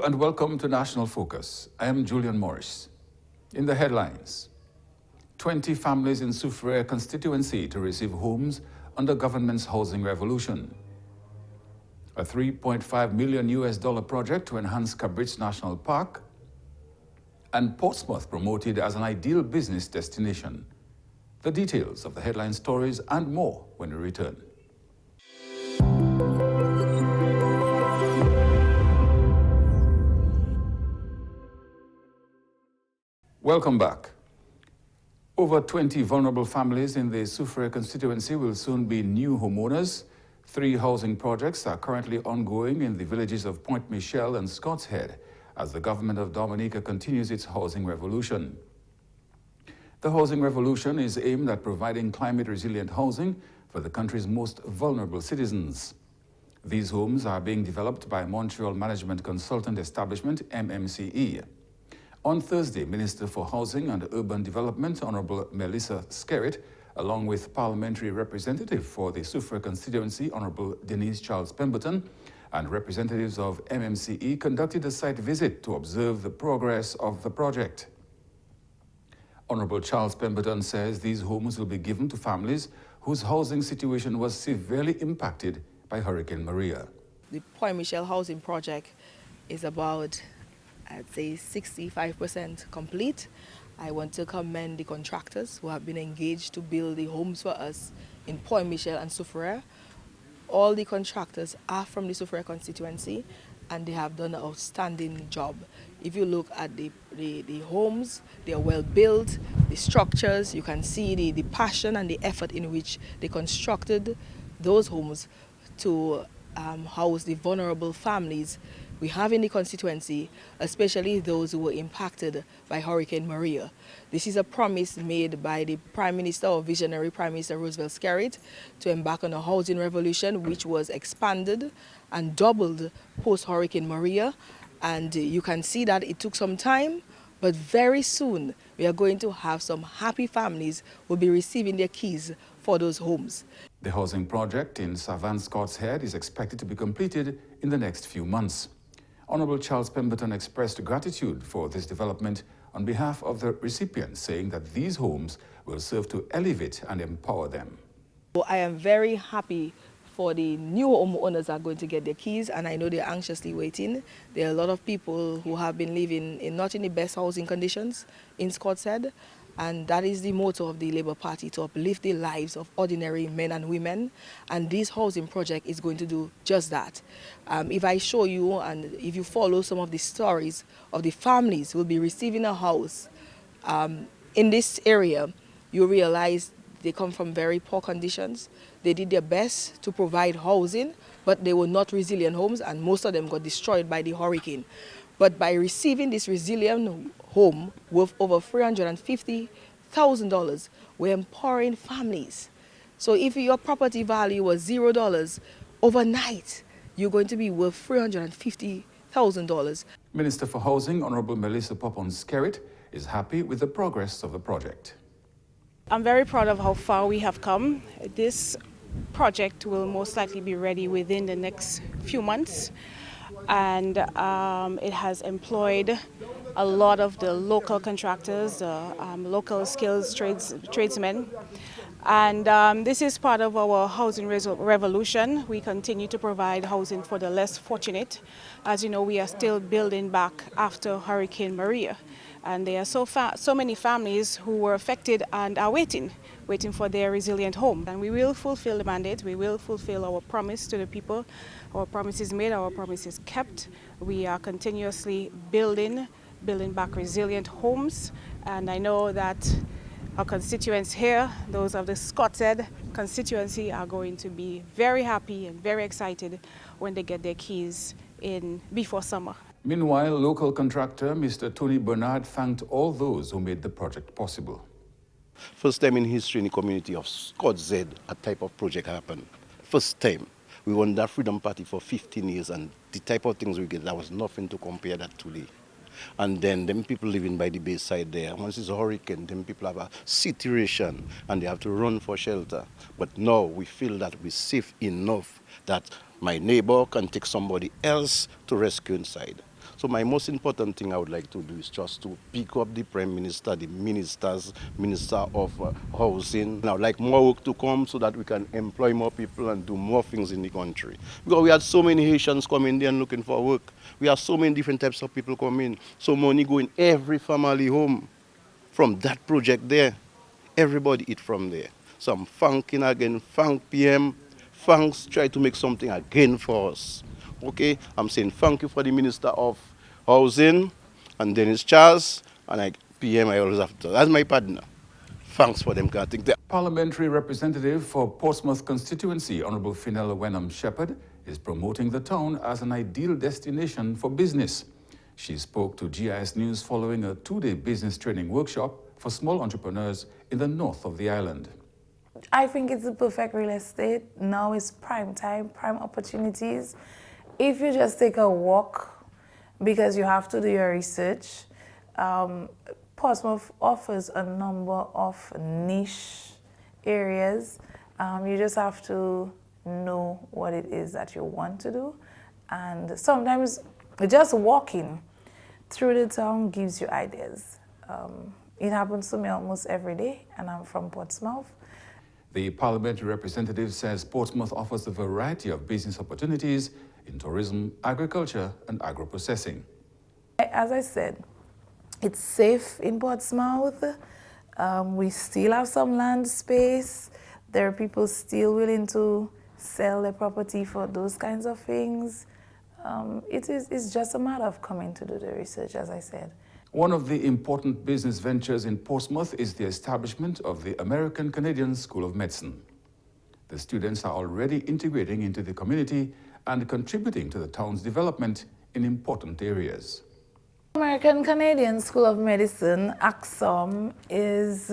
and welcome to National Focus. I am Julian Morris. In the headlines, 20 families in Soufriere constituency to receive homes under government's housing revolution. A $3.5 million project to enhance Cabrits National Park. And Portsmouth promoted as an ideal business destination. The details of the headline stories and more when we return. Welcome back. Over 20 vulnerable families in the Soufriere constituency will soon be new homeowners. 3 housing projects are currently ongoing in the villages of Point Michel and Scott's Head as the government of Dominica continues its housing revolution. The housing revolution is aimed at providing climate-resilient housing for the country's most vulnerable citizens. These homes are being developed by Montreal Management Consultant Establishment, MMCE. On Thursday, Minister for Housing and Urban Development, Honorable Melissa Skerritt, along with parliamentary representative for the Soufriere constituency, Honorable Denise Charles Pemberton, and representatives of MMCE conducted a site visit to observe the progress of the project. Honorable Charles Pemberton says these homes will be given to families whose housing situation was severely impacted by Hurricane Maria. The Point Michel housing project is about, I'd say, 65% complete. I want to commend the contractors who have been engaged to build the homes for us in Point Michel and Soufriere. All the contractors are from the Soufriere constituency and they have done an outstanding job. If you look at the homes, they are well built, the structures, you can see the passion and the effort in which they constructed those homes to house the vulnerable families we have in the constituency, especially those who were impacted by Hurricane Maria. This is a promise made by the Prime Minister, or visionary Prime Minister Roosevelt Skerritt, to embark on a housing revolution which was expanded and doubled post-Hurricane Maria. And you can see that it took some time, but very soon we are going to have some happy families who will be receiving their keys for those homes. The housing project in Savannah Scott's Head is expected to be completed in the next few months. Honorable Charles Pemberton expressed gratitude for this development on behalf of the recipients, saying that these homes will serve to elevate and empower them. I am very happy for the new homeowners are going to get their keys, and I know they're anxiously waiting. There are a lot of people who have been living not in the best housing conditions in Scott's Head, and that is the motto of the Labour Party, to uplift the lives of ordinary men and women, and this housing project is going to do just that. If I show you and if you follow some of the stories of the families who will be receiving a house in this area, you realize they come from very poor conditions. They did their best to provide housing, but they were not resilient homes, and most of them got destroyed by the hurricane. But by receiving this resilient home worth over $350,000, we're empowering families. So if your property value was $0, overnight you're going to be worth $350,000. Minister for Housing, Honorable Melissa Skerritt, is happy with the progress of the project. I'm very proud of how far we have come. This project will most likely be ready within the next few months, and it has employed a lot of the local contractors, local skills tradesmen. And this is part of our housing revolution. We continue to provide housing for the less fortunate. As you know, we are still building back after Hurricane Maria. And there are so many families who were affected and are waiting for their resilient home. And we will fulfill the mandate. We will fulfill our promise to the people. Our promise is made, our promise is kept. We are continuously building back resilient homes. And I know that our constituents here, those of the Scott's Head constituency, are going to be very happy and very excited when they get their keys in before summer. Meanwhile, local contractor Mr. Tony Bernard thanked all those who made the project possible. First time in history in the community of Scott's Head, a type of project happened. First time. We won that Freedom Party for 15 years, and the type of things we get, there was nothing to compare that today. And then them people living by the bayside there, once it's a hurricane, them people have a situation and they have to run for shelter. But now we feel that we're safe enough that my neighbor can take somebody else to rescue inside. So my most important thing I would like to do is just to pick up the Prime Minister, the ministers, Minister of Housing. Now, like more work to come so that we can employ more people and do more things in the country. Because we had so many Haitians coming there and looking for work. We have so many different types of people coming. So money going every family home from that project there. Everybody eat from there. So I'm thanking again, thank PM, thanks, try to make something again for us. Okay, I'm saying thank you for the Minister of Housing and Dennis Charles, and PM I always have to, that's my partner. Thanks for them, I think that. Parliamentary representative for Portsmouth constituency, Honourable Fennell Wenham Shepherd, is promoting the town as an ideal destination for business. She spoke to GIS News following a 2-day business training workshop for small entrepreneurs in the north of the island. I think it's the perfect real estate. Now is prime time, prime opportunities. If you just take a walk, because you have to do your research, Portsmouth offers a number of niche areas. You just have to know what it is that you want to do. And sometimes just walking through the town gives you ideas. It happens to me almost every day, and I'm from Portsmouth. The parliamentary representative says Portsmouth offers a variety of business opportunities in tourism, agriculture, and agro-processing. As I said, it's safe in Portsmouth. We still have some land space. There are people still willing to sell their property for those kinds of things. It's just a matter of coming to do the research, as I said. One of the important business ventures in Portsmouth is the establishment of the American-Canadian School of Medicine. The students are already integrating into the community and contributing to the town's development in important areas. American-Canadian School of Medicine, ACSOM, is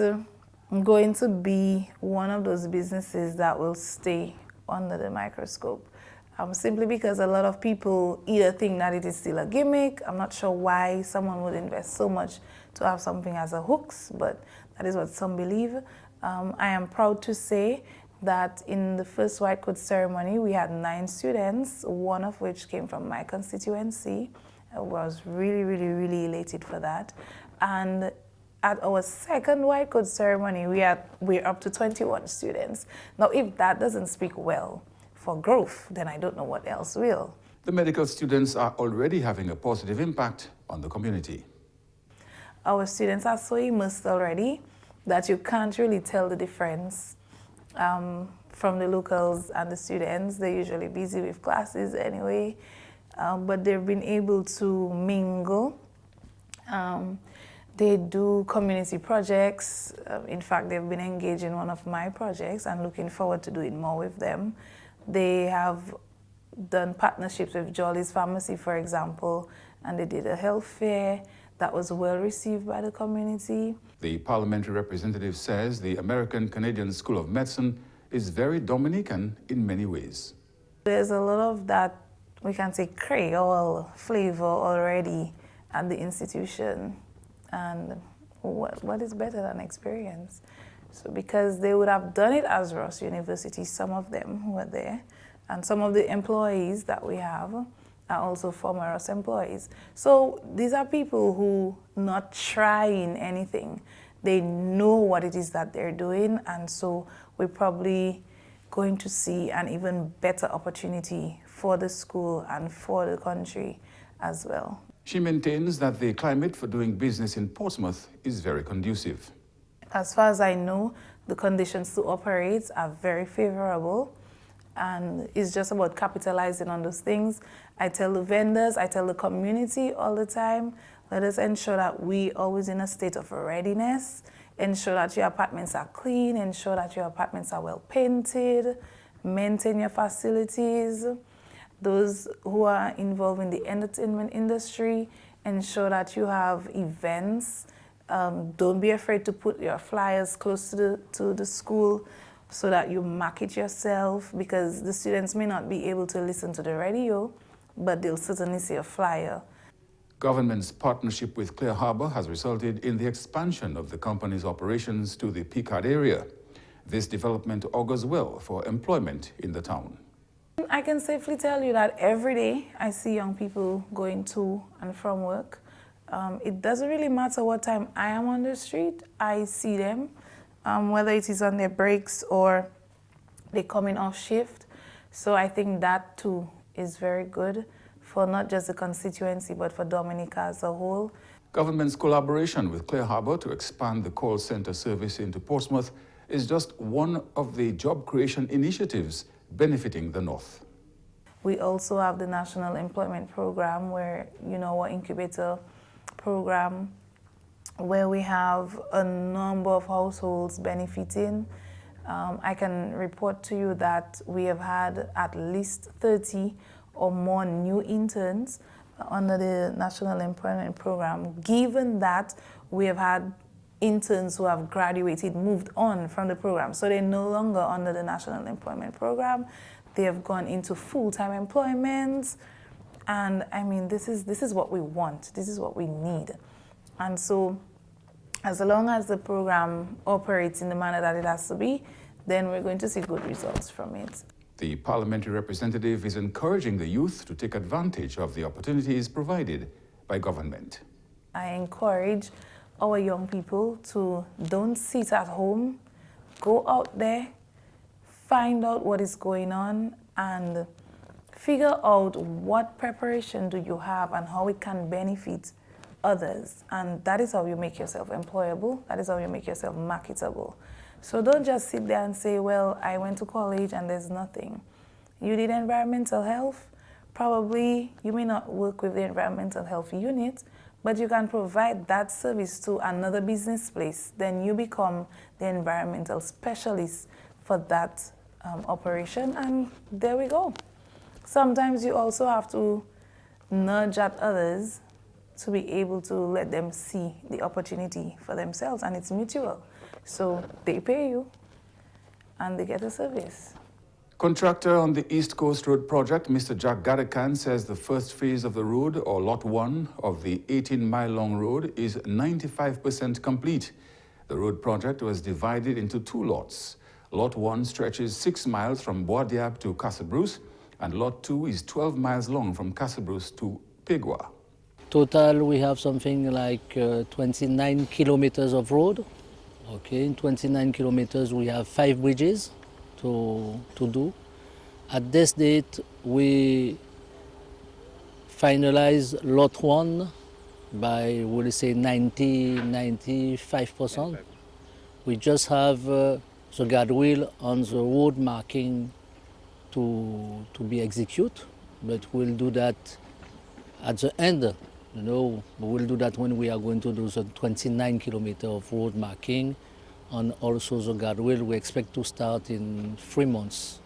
going to be one of those businesses that will stay under the microscope. Simply because a lot of people either think that it is still a gimmick. I'm not sure why someone would invest so much to have something as a hooks, but that is what some believe. I am proud to say that in the first white coat ceremony, we had 9 students, one of which came from my constituency. I was really elated for that. And at our second white coat ceremony, we're up to 21 students. Now, if that doesn't speak well for growth, then I don't know what else will. The medical students are already having a positive impact on the community. Our students are so immersed already that you can't really tell the difference from the locals and the students. They're usually busy with classes anyway, but they've been able to mingle. They do community projects. In fact, they've been engaged in one of my projects and looking forward to doing more with them. They have done partnerships with Jolly's Pharmacy, for example, and they did a health fair that was well received by the community. The parliamentary representative says the American-Canadian School of Medicine is very Dominican in many ways. There's a lot of that, we can say, Creole flavor already at the institution. And what is better than experience? So because they would have done it as Ross University, some of them who were there, and some of the employees that we have are also former Ross employees. So these are people who not trying anything. They know what it is that they're doing, and so we're probably going to see an even better opportunity for the school and for the country as well. She maintains that the climate for doing business in Portsmouth is very conducive. As far as I know, the conditions to operate are very favorable, and it's just about capitalizing on those things. I tell the vendors, I tell the community all the time, let us ensure that we always in a state of readiness, ensure that your apartments are clean, ensure that your apartments are well painted, maintain your facilities. Those who are involved in the entertainment industry, ensure that you have events. Don't be afraid to put your flyers close to the school so that you market yourself, because the students may not be able to listen to the radio, but they'll certainly see a flyer. Government's partnership with Clear Harbour has resulted in the expansion of the company's operations to the Picard area. This development augurs well for employment in the town. I can safely tell you that every day I see young people going to and from work. It doesn't really matter what time I am on the street, I see them, whether it is on their breaks or they coming off shift. So I think that too is very good for not just the constituency but for Dominica as a whole. Government's collaboration with Clear Harbour to expand the call centre service into Portsmouth is just one of the job creation initiatives benefiting the North. We also have the National Employment Program where, our incubator program where we have a number of households benefiting. I can report to you that we have had at least 30 or more new interns under the National Employment Program, given that we have had interns who have graduated, moved on from the program. So they're no longer under the National Employment Program. They have gone into full-time employment. And I mean, this is what we want. This is what we need. And so as long as the program operates in the manner that it has to be, then we're going to see good results from it. The parliamentary representative is encouraging the youth to take advantage of the opportunities provided by government. I encourage our young people to don't sit at home, go out there, find out what is going on and figure out what preparation do you have and how it can benefit others. And that is how you make yourself employable. That is how you make yourself marketable. So don't just sit there and say, well, I went to college and there's nothing. You did environmental health. Probably you may not work with the environmental health unit, but you can provide that service to another business place. Then you become the environmental specialist for that operation, and there we go. Sometimes you also have to nudge at others to be able to let them see the opportunity for themselves, and it's mutual. So they pay you and they get a service. Contractor on the East Coast Road project, Mr. Jack Gadakan, says the first phase of the road, or Lot 1 of the 18-mile-long road, is 95% complete. The road project was divided into two lots. Lot 1 stretches 6 miles from Bois Diab to Cabrits, and Lot 2 is 12 miles long from Cabrits to Pegua. Total, we have something like 29 kilometers of road. Okay, in 29 kilometers, we have 5 bridges to do. At this date, we finalize Lot 1 by, we'll say, 95%. We just have the guardrail on the road marking to be executed, but we'll do that at the end. We'll do that when we are going to do the 29 kilometers of road marking, and also the guardrail. We expect to start in 3 months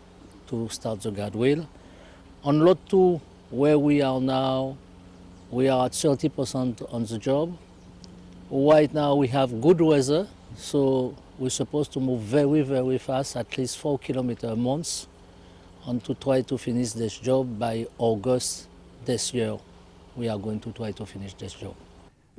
to start the guardrail. On Lot 2, where we are now, we are at 30% on the job. Right now we have good weather, so we're supposed to move very, very fast, at least 4 kilometers a month, and to try to finish this job by August this year. We are going to try to finish this job.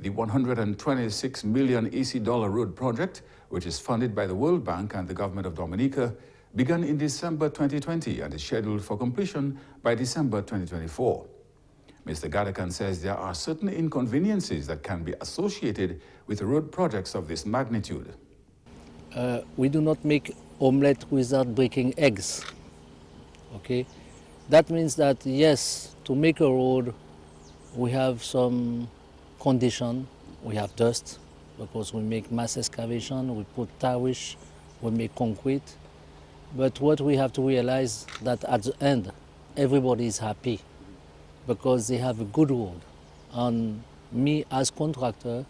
The $126 million EC road project, which is funded by the World Bank and the government of Dominica, began in December 2020 and is scheduled for completion by December 2024. Mr. Gadakan says there are certain inconveniences that can be associated with road projects of this magnitude. We do not make omelette without breaking eggs. Okay? That means that, yes, to make a road, we have some condition. We have dust, because we make mass excavation, we put tarish, we make concrete. But what we have to realize that at the end, everybody is happy because they have a good road. And me as contractor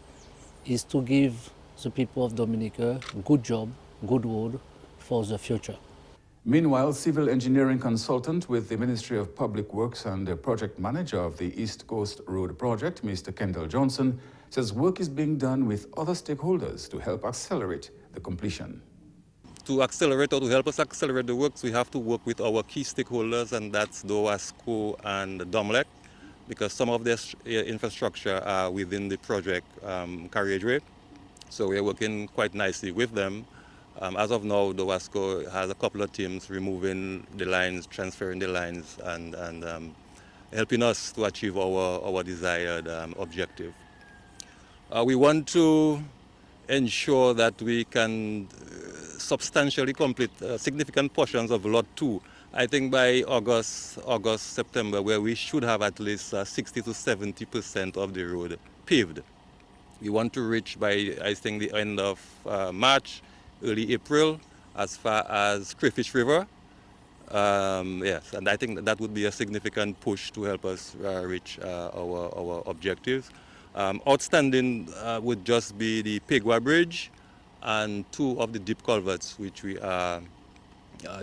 is to give the people of Dominica good job, good road for the future. Meanwhile, civil engineering consultant with the Ministry of Public Works and the project manager of the East Coast Road project, Mr. Kendall Johnson, says work is being done with other stakeholders to help accelerate the completion. To accelerate or to help us accelerate the works, we have to work with our key stakeholders, and that's DOASCO and Domlec, because some of this infrastructure are within the project carriageway. So we're working quite nicely with them As of now, the WASCO has a couple of teams removing the lines, transferring the lines, and helping us to achieve our desired objective. We want to ensure that we can substantially complete significant portions of Lot 2. I think by August, September, where we should have at least 60 to 70% of the road paved. We want to reach by, I think, the end of March, early April, as far as Crayfish River. Yes, and I think that would be a significant push to help us reach our objectives. Outstanding would just be the Pegwa Bridge and 2 of the deep culverts, which we are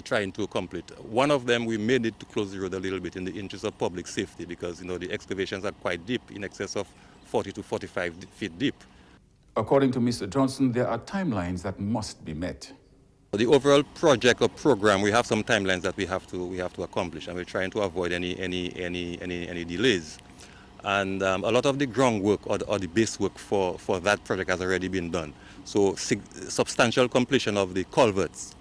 trying to complete. One of them, we may need to close the road a little bit in the interest of public safety, because the excavations are quite deep, in excess of 40 to 45 feet deep. According to Mr. Johnson, there are timelines that must be met. The overall project or program, we have some timelines that we have to accomplish, and we're trying to avoid any delays. And a lot of the groundwork or the base work for that project has already been done. So substantial completion of the culverts,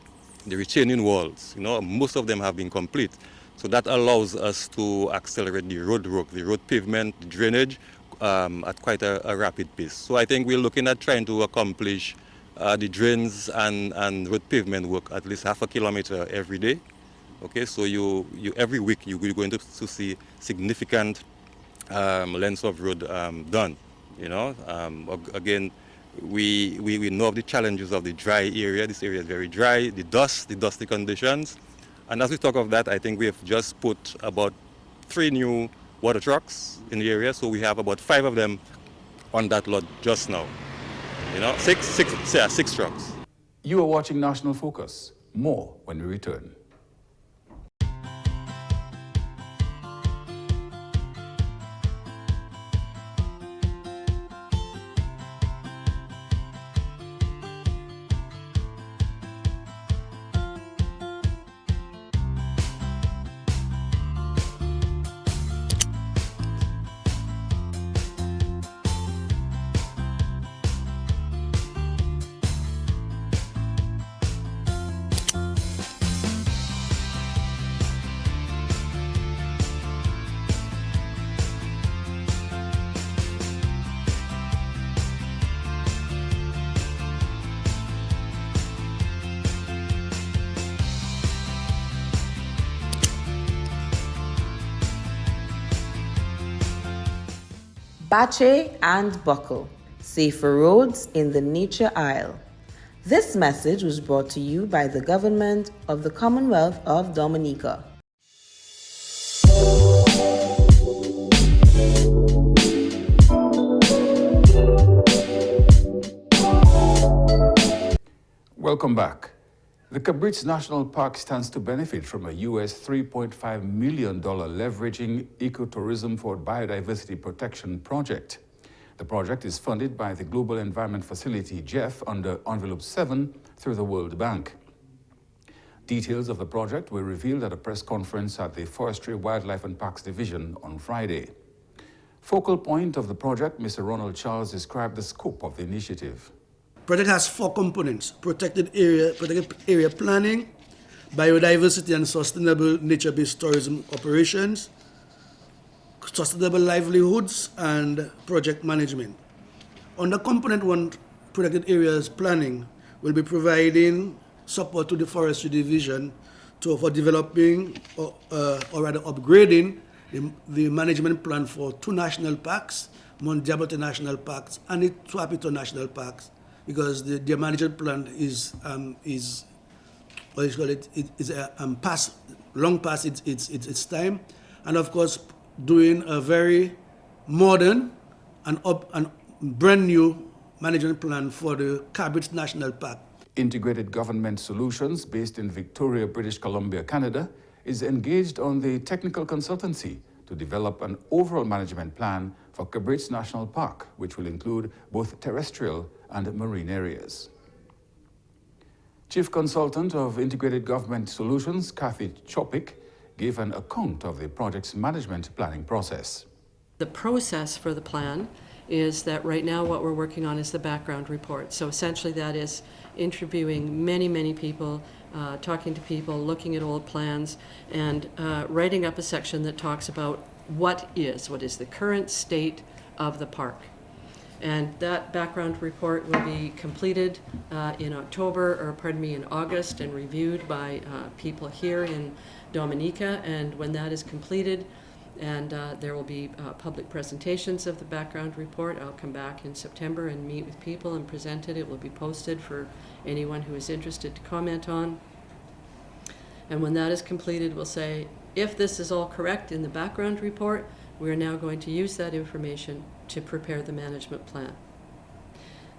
the retaining walls, most of them have been complete. So that allows us to accelerate the road work, the road pavement, the drainage at quite a rapid pace. So I think we're looking at trying to accomplish the drains and road pavement work at least half a kilometer every day. Okay, so you every week you're going to see significant lengths of road done. Again, we know of the challenges of the dry area. This area is very dry. The dusty conditions, and as we talk of that, I think we have just put about 3 new water trucks in the area. So we have about 5 of them on that lot just now. 6 trucks. You are watching National Focus. More when we return. Bache and buckle. Safer roads in the Nature Isle. This message was brought to you by the government of the Commonwealth of Dominica. Welcome back. The Cabrits National Park stands to benefit from a US $3.5 million leveraging ecotourism for biodiversity protection project. The project is funded by the Global Environment Facility, GEF, under Envelope 7 through the World Bank. Details of the project were revealed at a press conference at the Forestry, Wildlife and Parks Division on Friday. Focal point of the project, Mr. Ronald Charles described the scope of the initiative. The project has 4 components: protected area planning, biodiversity and sustainable nature-based tourism operations, sustainable livelihoods, and project management. Under Component 1, protected areas planning will be providing support to the Forestry Division for developing or rather upgrading the management plan for 2 national parks, Mount Diaboté National Parks and the Tuapito National Parks, because the management plan is long past its time, and of course doing a very modern and brand new management plan for the Cabrits National Park. Integrated Government Solutions, based in Victoria, British Columbia, Canada, is engaged on the technical consultancy to develop an overall management plan for Cabrits National Park, which will include both terrestrial and marine areas. Chief Consultant of Integrated Government Solutions, Kathy Chopik, gave an account of the project's management planning process. The process for the plan is that right now what we're working on is the background report. So essentially that is interviewing many people, talking to people, looking at old plans, and writing up a section that talks about what is the current state of the park. And that background report will be completed in August, and reviewed by people here in Dominica. And when that is completed, and there will be public presentations of the background report. I'll come back in September and meet with people and present it. It will be posted for anyone who is interested to comment on. And when that is completed, we'll say, if this is all correct in the background report, we're now going to use that information to prepare the management plan.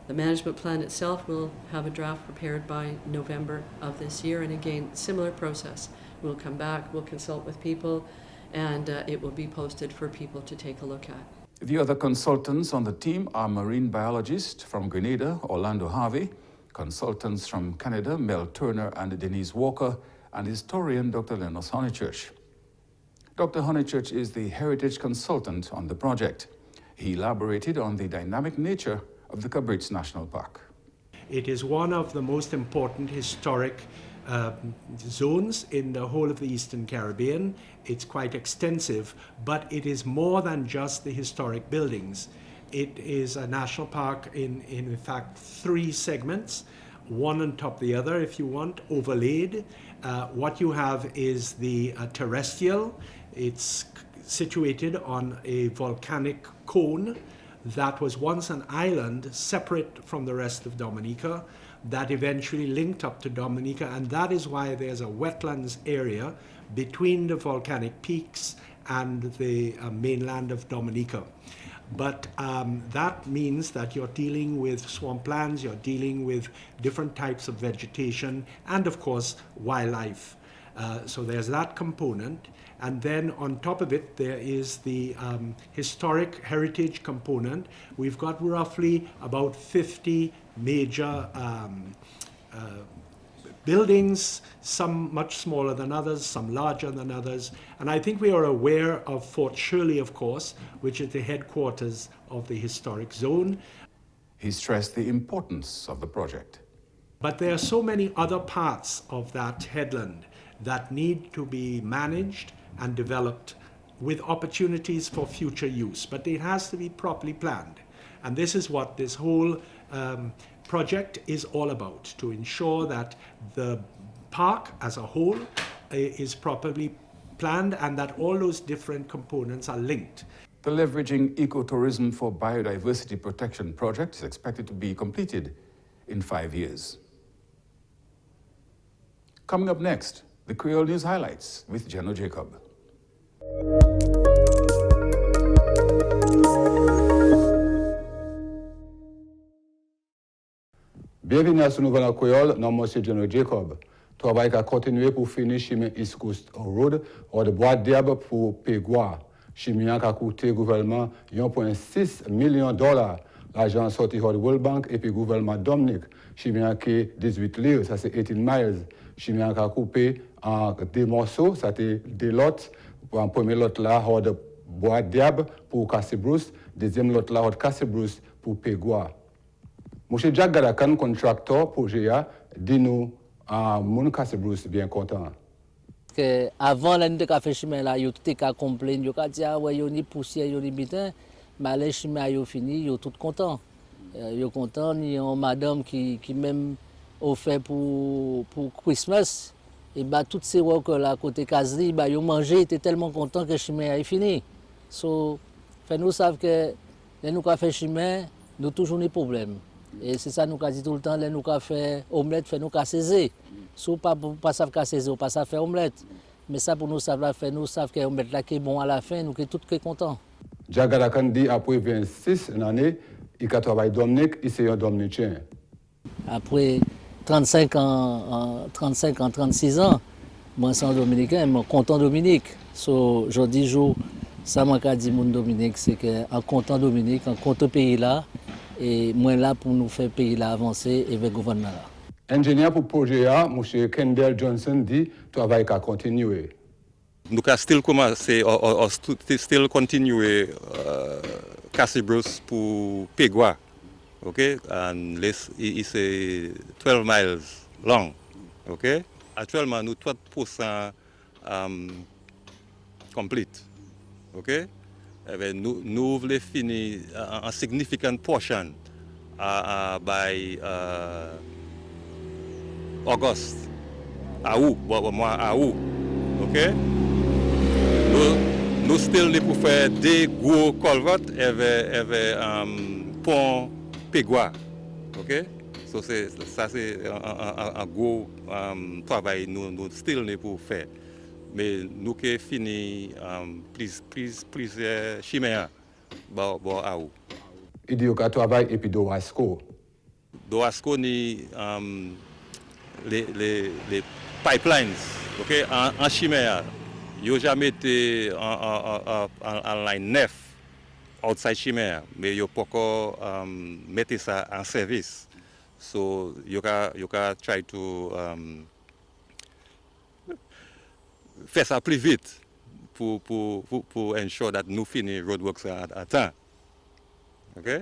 The management plan itself will have a draft prepared by November of this year, and again, similar process. We'll come back, we'll consult with people, and it will be posted for people to take a look at. The other consultants on the team are marine biologist from Grenada, Orlando Harvey, consultants from Canada, Mel Turner and Denise Walker, and historian Dr. Lennox Honeychurch. Dr. Honeychurch is the heritage consultant on the project. He elaborated on the dynamic nature of the Cabrits National Park. It is one of the most important historic zones in the whole of the Eastern Caribbean. It's quite extensive, but it is more than just the historic buildings. It is a national park in fact 3 segments, one on top of the other if you want, overlaid. What you have is the terrestrial. It's situated on a volcanic cone that was once an island separate from the rest of Dominica that eventually linked up to Dominica, and that is why there's a wetlands area between the volcanic peaks and the mainland of Dominica. But that means that you're dealing with swamplands, you're dealing with different types of vegetation, and of course wildlife. So there's that component. And then on top of it, there is the historic heritage component. We've got roughly about 50 major buildings, some much smaller than others, some larger than others. And I think we are aware of Fort Shirley, of course, which is the headquarters of the historic zone. He stressed the importance of the project. But there are so many other parts of that headland that need to be managed and developed with opportunities for future use. But it has to be properly planned. And this is what this whole project is all about, to ensure that the park as a whole is properly planned and that all those different components are linked. The Leveraging Ecotourism for Biodiversity Protection project is expected to be completed in 5 years. Coming up next, the Creole News Highlights with Jeno Jacob. Bienvenue à ce nouvel Creole, non, monsieur Julian Jacob. Travail qui a continué pour finir chemin East Coast Road, ou de bois d'herbe pour Pégua. Chemin qui a coûté gouvernement $1.6 million. L'argent sorti du World Bank et puis gouvernement Dominique. Chemin qui est 18 livres, ça c'est 18 miles. Chemin qui a coupé en 2 morceaux, ça c'est 2 lots. Pour un premier lot là, on de bois d'herbe pour Cabrits, deuxième lot là, on de Cabrits pour Pégua. Monsieur Jack Gadakan, contracteur pour GIA, dit-nous, mon Cabrits bien content. Avant l'année de café chemin là, yo tout est complain, yo ka dire ouais yo ni poussière, yo ni bitin, mais les chemin yo fini, yo tout content. Yo content, ni une madame qui même offert pour Christmas. Et bah toutes ces workers là côté caserie, bah yo mangé, était tellement content que le chemin est fini. So fait nous savent que les nous café chemin, nous toujours des problèmes. Et c'est ça nous qu'a dit tout le temps, les nous qu'a fait omelette, fait nous qu'a saisir. So pas savent qu'a saisir, pas savent faire omelette. Mais ça pour nous savent faire, nous savent que omelette là qui est bon à la fin, nous qui tout qui content. Jagadakan dit après 26 années, il a travaillé Dominique, il c'est un Dominicien. Après 35 ans, 36 ans, moi je suis un Dominicain, je suis content Dominique. So, je dis jour, ça m'a dit mon Dominique, c'est qu'en content Dominique, en content pays là, et moi là pour nous faire pays là avancer et avec le gouvernement là. Ingénieur pour le projet, M. Kendall Johnson dit que le travail a continué. Nous avons still commencé, still continuer Cabrits pour Pegua. Okay, and it's 12 miles long. Okay, actuellement nous 30% complete. Okay, nous voulons finir a significant portion by August. Mois août. Okay, nous still need pour faire des gros culverts avec pont Pegua, ok? So ça c'est un gros travail nous still n'est pour faire. Mais nous qui fini plusieurs chimères bon à où. Il dit qu'il travaille et puis Doasco. Doasco ni les pipelines, ok? En chimère, yo jamais été en line 9. Outside chimère, mais you poko mettre ça en service. So you can try to faire ça plus vite pour ensure that nous finissons roadworks à temps. Okay?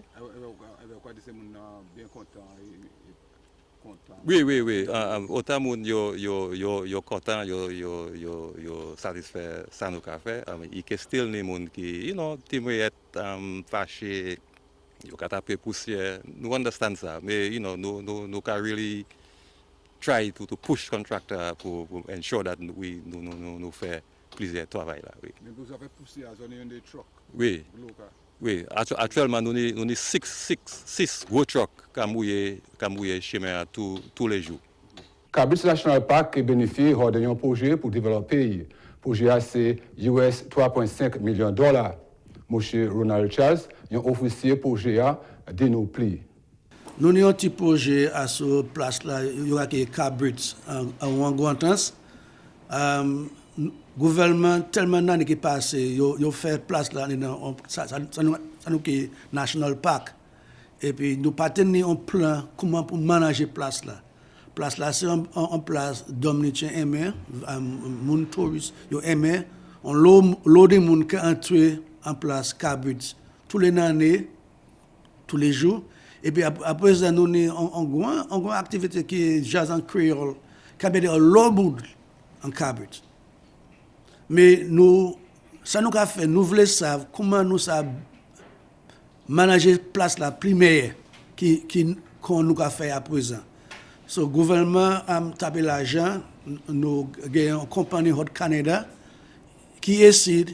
Oui. Autant moun yo content, yo satisfait ça nous qu'a fait. Il y a still des moun qui, you know, timouet fâché, yo ka taper poussière. Nous understand ça, mais you know, nous can really try to push contractor pour ensure that nous fait plusieurs travail là. Oui. Mais vous avez poussé à zone des trucks. Oui. Oui, actuellement, nous avons 6 gros trucks qui mouillent chemin tous les jours. GIS National Park bénéficie d'un projet pour développer le pays. Le projet c'est US $3.5 millions. M. Ronald Charles, un officier projet de nos plis. Nous avons un petit projet à ce place là, il y a des Cabrits en Guantans. Gouvernement tellement d'années qui passent, ils fait place là, ça nous qui National Park. Et puis nous pas tenir un plan comment pour manager place là. Place là c'est en place Dominica aimé, moun touristes yo aimé, on lot de moun qui entrer en place Cabrits tous les années, tous les jours. Et puis après ça nous on grande activité qui est jazz en créole, qui a des low en Cabrits. Mais nous, ça nous a fait, nous voulons savoir comment nous savons manager place la primaire qu'on nous a fait à présent. Le gouvernement a tapé l'argent, nous avons une compagnie Hot Canada qui essaie,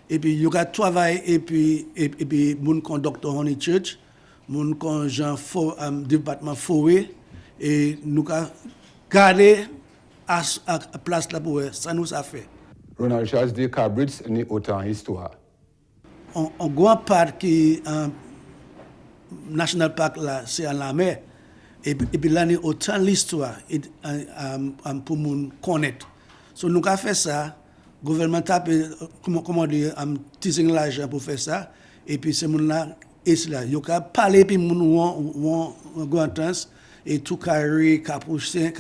et puis il y a travail, et puis mon conducteur Honey Church, mon Jean département forêt, et nous avons gardé à place là pour ça nous a fait. Ronald Charles dit Cabrits ni autant histoire. En grande part qui National Park là c'est à la mer et puis là ni autant l'histoire pour nous connaître. So nous avons fait ça, gouvernement tape comment dire teasing l'argent pour faire ça et puis c'est mon là et là yo ka parler puis mon grand trans et tout carré Capucin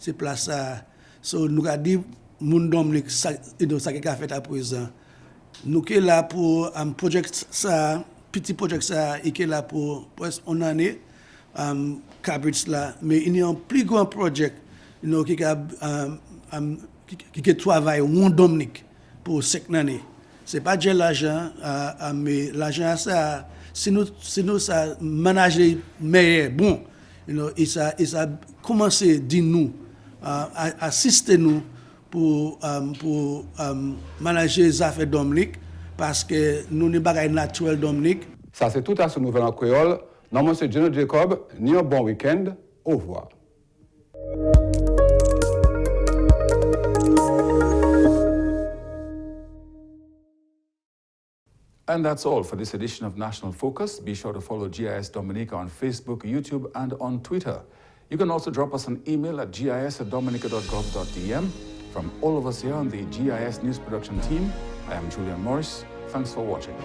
c'est place ça. So nous a dit moun Dominica ça qui a fait à présent. Nous qui là pour un projet ça, petit projet ça, et qui là pour presque une année, Cabrits là, mais il y a un plus grand projet, qui travaille au Dominica pour 5 années. C'est pas déjà l'argent, mais l'argent ça, si nous ça manager meilleur, bon, et ça commencer dire nous, assister nous. Pour manager les affaires Dominique parce que nous n'avons pas de naturel Dominique. Ça c'est tout à ce nouvel en créole. Non, M. Julian Jacob, ni un bon week-end. Au revoir. And that's all for this edition of National Focus. Be sure to follow GIS Dominica on Facebook, YouTube, and on Twitter. You can also drop us an email at gis@dominica.gov.dm. From all of us here on the GIS News Production team, I am Julian Morris. Thanks for watching.